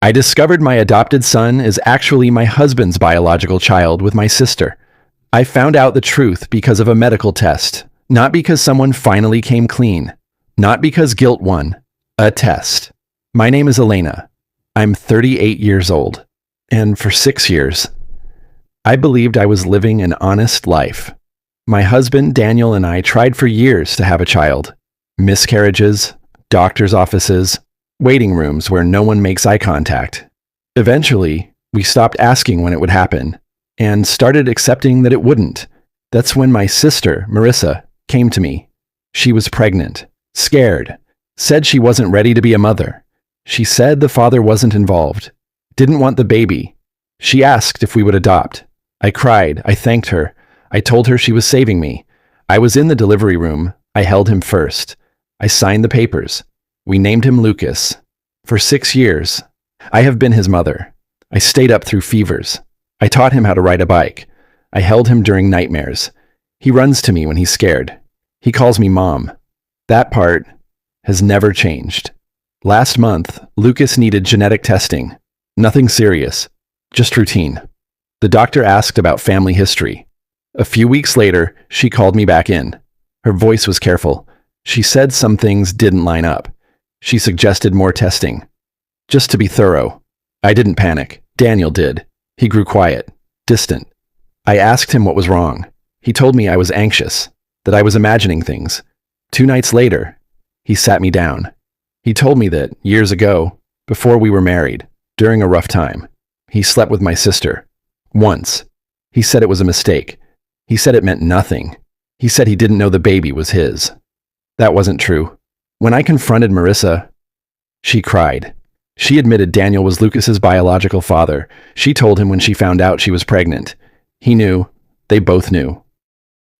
I discovered my adopted son is actually my husband's biological child with my sister. I found out the truth because of a medical test, not because someone finally came clean, not because guilt won. A test. My name is Elena. I'm 38 years old, and for 6 years, I believed I was living an honest life. My husband, Daniel, and I tried for years to have a child. Miscarriages, doctor's offices, waiting rooms where no one makes eye contact. Eventually, we stopped asking when it would happen and started accepting that it wouldn't. That's when my sister, Marissa, came to me. She was pregnant, scared, said she wasn't ready to be a mother. She said the father wasn't involved, didn't want the baby. She asked if we would adopt. I cried. I thanked her. I told her she was saving me. I was in the delivery room. I held him first. I signed the papers. We named him Lucas. For 6 years, I have been his mother. I stayed up through fevers. I taught him how to ride a bike. I held him during nightmares. He runs to me when he's scared. He calls me mom. That part has never changed. Last month, Lucas needed genetic testing. Nothing serious, just routine. The doctor asked about family history. A few weeks later, she called me back in. Her voice was careful. She said some things didn't line up. She suggested more testing. Just to be thorough. I didn't panic. Daniel did. He grew quiet, distant. I asked him what was wrong. He told me I was anxious, that I was imagining things. 2 nights later, he sat me down. He told me that, years ago, before we were married, during a rough time, he slept with my sister. Once. He said it was a mistake. He said it meant nothing. He said he didn't know the baby was his. That wasn't true. When I confronted Marissa, she cried. She admitted Daniel was Lucas's biological father. She told him when she found out she was pregnant. He knew. They both knew.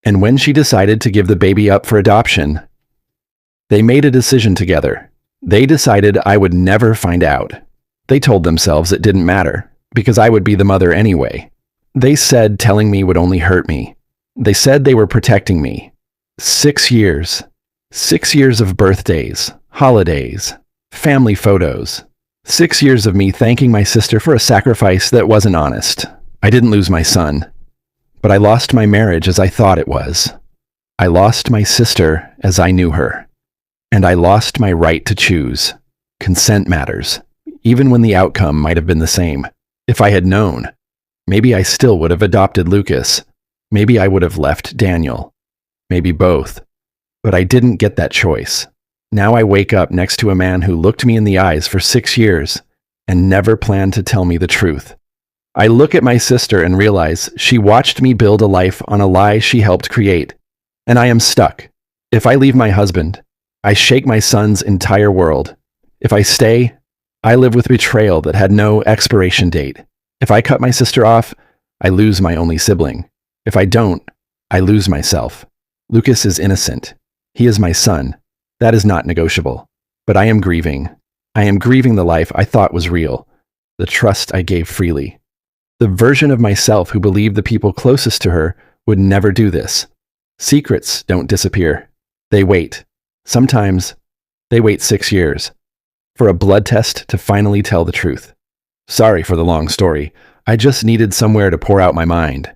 And when she decided to give the baby up for adoption, they made a decision together. They decided I would never find out. They told themselves it didn't matter, because I would be the mother anyway. They said telling me would only hurt me. They said they were protecting me. 6 years. 6 years of birthdays, holidays, family photos. 6 years of me thanking my sister for a sacrifice that wasn't honest. I didn't lose my son, but I lost my marriage as I thought it was. I lost my sister as I knew her. And I lost my right to choose. Consent matters, even when the outcome might have been the same. If I had known, maybe I still would have adopted Lucas. Maybe I would have left Daniel. Maybe both. But I didn't get that choice. Now I wake up next to a man who looked me in the eyes for 6 years and never planned to tell me the truth. I look at my sister and realize she watched me build a life on a lie she helped create. And I am stuck. If I leave my husband, I shake my son's entire world. If I stay, I live with betrayal that had no expiration date. If I cut my sister off, I lose my only sibling. If I don't, I lose myself. Lucas is innocent. He is my son. That is not negotiable. But I am grieving. I am grieving the life I thought was real, the trust I gave freely. The version of myself who believed the people closest to her would never do this. Secrets don't disappear. They wait. Sometimes, they wait 6 years for a blood test to finally tell the truth. Sorry for the long story. I just needed somewhere to pour out my mind.